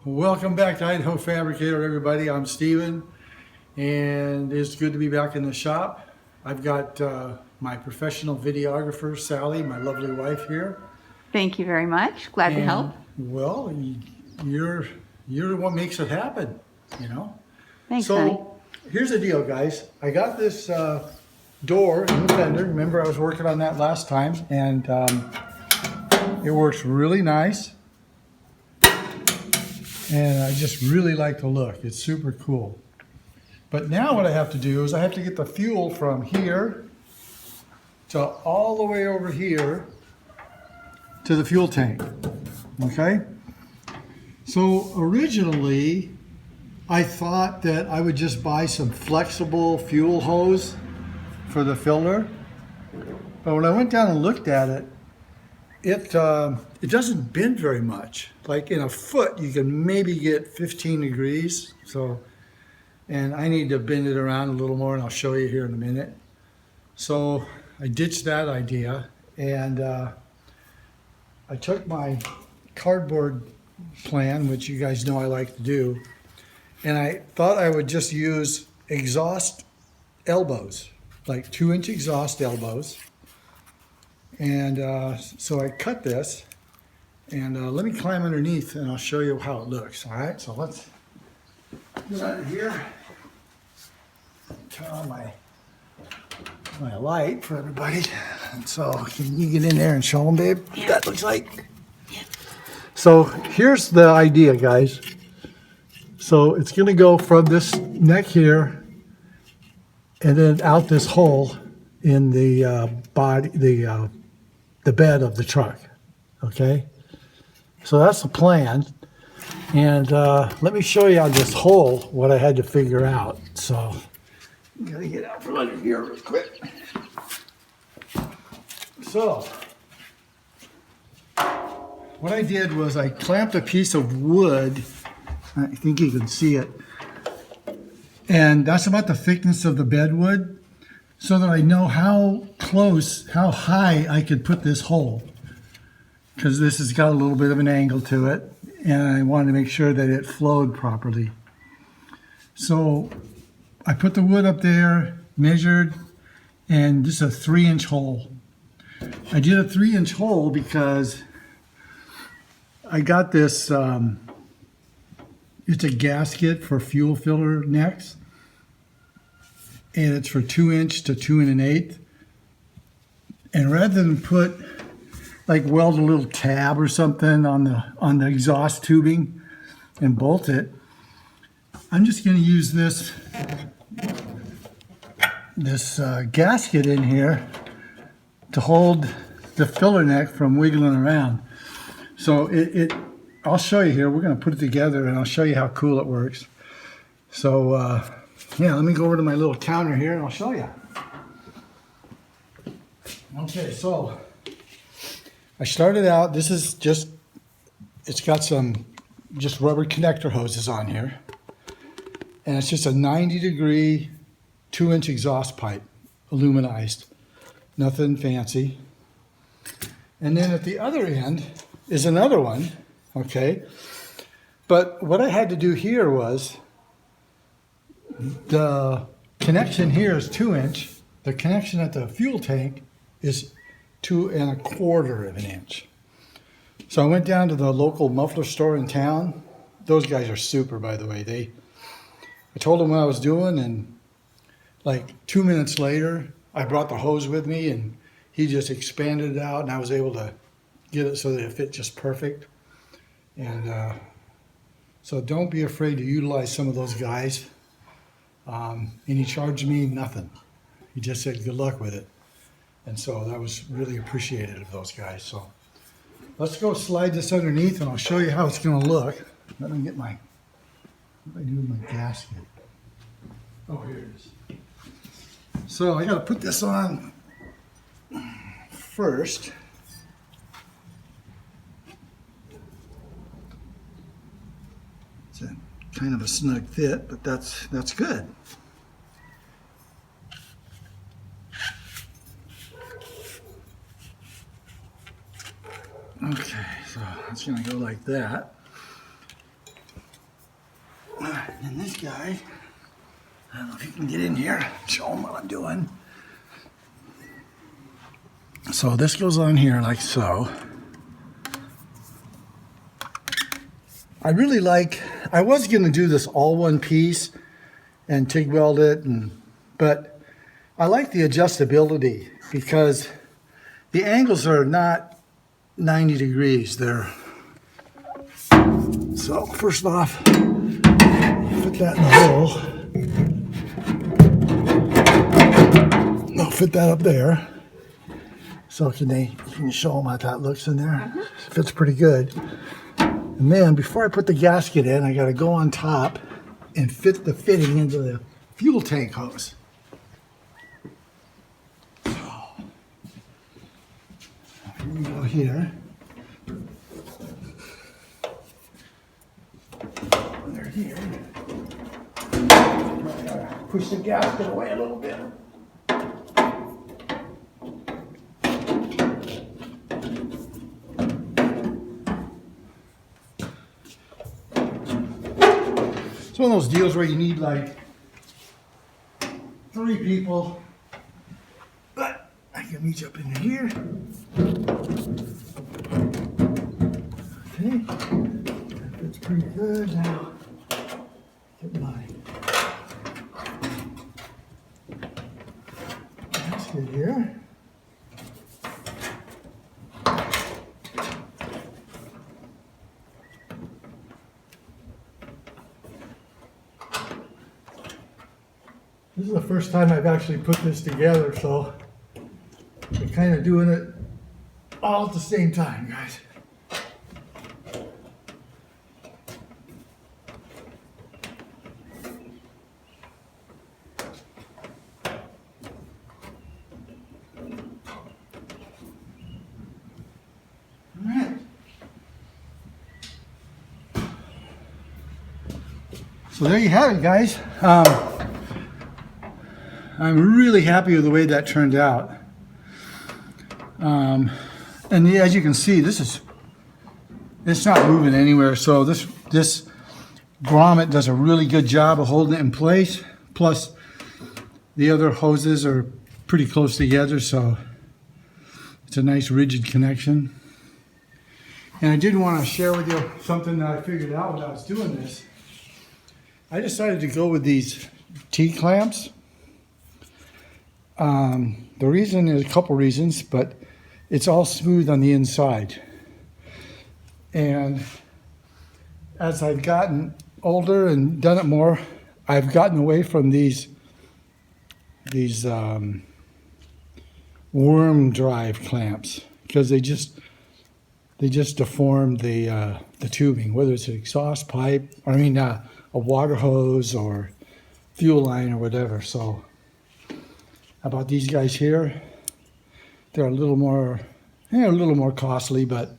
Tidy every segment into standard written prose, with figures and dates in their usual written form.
Welcome back to Idaho Fabricator, everybody. I'm Steven, and it's good to be back in the shop. I've got my professional videographer, Sally, my lovely wife here. Thank you very much. Glad to help. Well, you're what makes it happen, you know. Thanks, So honey. here's the deal, guys. I got this door in the fender. Remember, I was working on that last time, and it works really nice. And I just really like the look. It's super cool. But now what I have to do is I have to get the fuel from here to all the way over here to the fuel tank. Okay? So originally, I thought that I would just buy some flexible fuel hose for the filler. But when I went down and looked at it, it doesn't bend very much. Like in a foot, you can maybe get 15 degrees. So, and I need to bend it around a little more, and I'll show you here in a minute. So I ditched that idea, and I took my cardboard plan, which you guys know I like to do, and I thought I would just use exhaust elbows, like 2-inch exhaust elbows. And so I cut this, and let me climb underneath and I'll show you how it looks. All right, so let's get out of here. Turn on my light for everybody. And so can you get in there and show them, babe, what that looks like? So here's the idea, guys. So it's gonna go from this neck here and then out this hole in the body, the bed of the truck. Okay, so that's the plan, and let me show you on this hole what I had to figure out. So I'm gonna get out from under here real quick. So what I did was I clamped a piece of wood. I think you can see it, and that's about the thickness of the bedwood, so that I know how high I could put this hole, because this has got a little bit of an angle to it, and I wanted to make sure that it flowed properly. So I put the wood up there, measured, and this is a 3-inch hole. I did a 3-inch hole because I got this, it's a gasket for fuel filler necks, and it's for 2-inch to 2 1/8. And rather than put, like, weld a little tab or something on the exhaust tubing and bolt it, I'm just going to use this gasket in here to hold the filler neck from wiggling around. So I'll show you here. We're going to put it together and I'll show you how cool it works. So yeah, let me go over to my little counter here and I'll show you. Okay, so I started out, this is just, it's got some just rubber connector hoses on here. And it's just a 90-degree 2-inch exhaust pipe, aluminized, nothing fancy. And then at the other end is another one, okay? But what I had to do here was, the connection here is 2-inch. The connection at the fuel tank is 2 1/4 inch. So I went down to the local muffler store in town. Those guys are super, by the way. I told them what I was doing, and like 2 minutes later, I brought the hose with me, and he just expanded it out, and I was able to get it so that it fit just perfect. And so don't be afraid to utilize some of those guys. And he charged me nothing. He just said, good luck with it. And so that was really appreciated of those guys. So let's go slide this underneath and I'll show you how it's going to look. Let me get what do I do with my gasket? Oh, here it is. So I got to put this on first. It's a kind of a snug fit, but that's good. Okay, so it's going to go like that. And this guy, I don't know if you can get in here, show him what I'm doing. So this goes on here like so. I really like, I was going to do this all one piece and TIG weld it, but I like the adjustability because the angles are not 90 degrees. They're, so first off, put that in the hole. I'll fit that up there. So you can show them how that looks in there. It fits pretty good. And then before I put the gasket in, I got to go on top and fit the fitting into the fuel tank hose. So, here we go here. Under here. Push the gasket away a little bit. It's one of those deals where you need like 3 people, but I can reach up in here. Okay, that fits pretty good. Now, get my basket here. This is the first time I've actually put this together, so we're kind of doing it all at the same time, guys. All right. So there you have it, guys. I'm really happy with the way that turned out. And as you can see, it's not moving anywhere. So this grommet does a really good job of holding it in place. Plus, the other hoses are pretty close together, so it's a nice rigid connection. And I did want to share with you something that I figured out when I was doing this. I decided to go with these T-clamps. The reason is a couple reasons, but it's all smooth on the inside. And as I've gotten older and done it more, I've gotten away from these worm drive clamps because they just deform the tubing, whether it's an exhaust pipe, or a water hose or fuel line or whatever. So about these guys here, they're a little more costly, but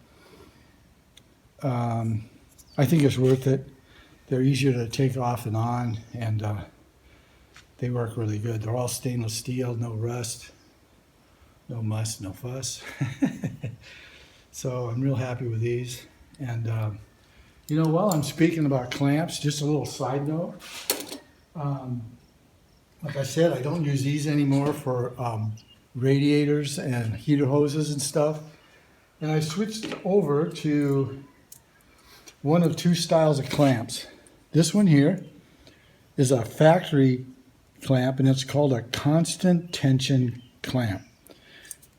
I think it's worth it. They're easier to take off and on, and they work really good. They're all stainless steel, no rust, no muss, no fuss. So I'm real happy with these. And while I'm speaking about clamps, just a little side note. Like I said, I don't use these anymore for radiators and heater hoses and stuff. And I switched over to one of 2 styles of clamps. This one here is a factory clamp, and it's called a constant tension clamp.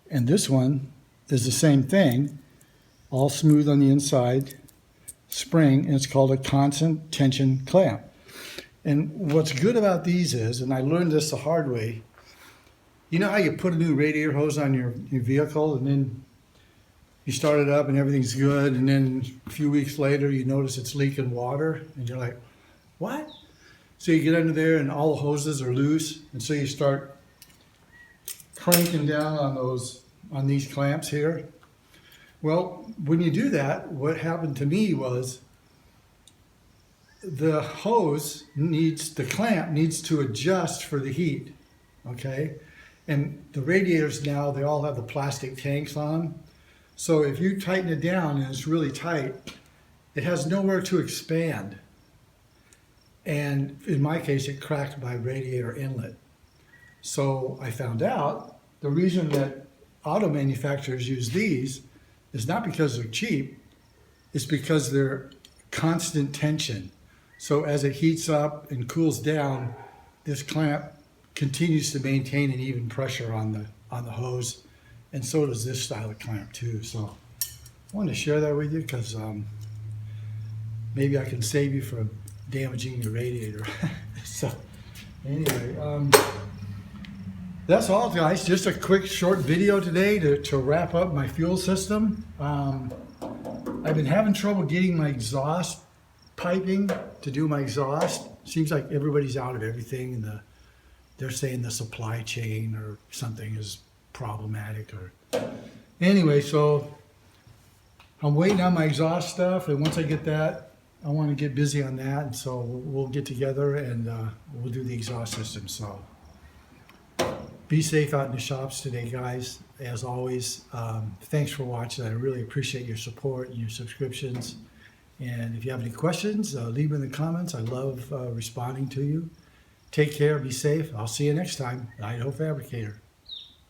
And this one is the same thing, all smooth on the inside, spring, and it's called a constant tension clamp. And what's good about these is, and I learned this the hard way, you know how you put a new radiator hose on your vehicle and then you start it up and everything's good, and then a few weeks later you notice it's leaking water and you're like, what? So you get under there and all the hoses are loose, and so you start cranking down on these clamps here. Well, when you do that, what happened to me was the clamp needs to adjust for the heat, okay? And the radiators now, they all have the plastic tanks on them. So if you tighten it down and it's really tight, it has nowhere to expand. And in my case, it cracked my radiator inlet. So I found out the reason that auto manufacturers use these is not because they're cheap, it's because they're constant tension. So as it heats up and cools down, this clamp continues to maintain an even pressure on the hose, and so does this style of clamp too. So I wanted to share that with you because maybe I can save you from damaging your radiator. So anyway, that's all, guys. Just a quick short video today to wrap up my fuel system. I've been having trouble getting my exhaust piping to do my exhaust. Seems like everybody's out of everything, and they're saying the supply chain or something is problematic. Or anyway, so I'm waiting on my exhaust stuff, and once I get that, I want to get busy on that, and so we'll get together and we'll do the exhaust system. So be safe out in the shops today, guys. As always, thanks for watching. I really appreciate your support and your subscriptions. And if you have any questions, leave them in the comments. I love responding to you. Take care. Be safe. I'll see you next time. Idaho Fabricator.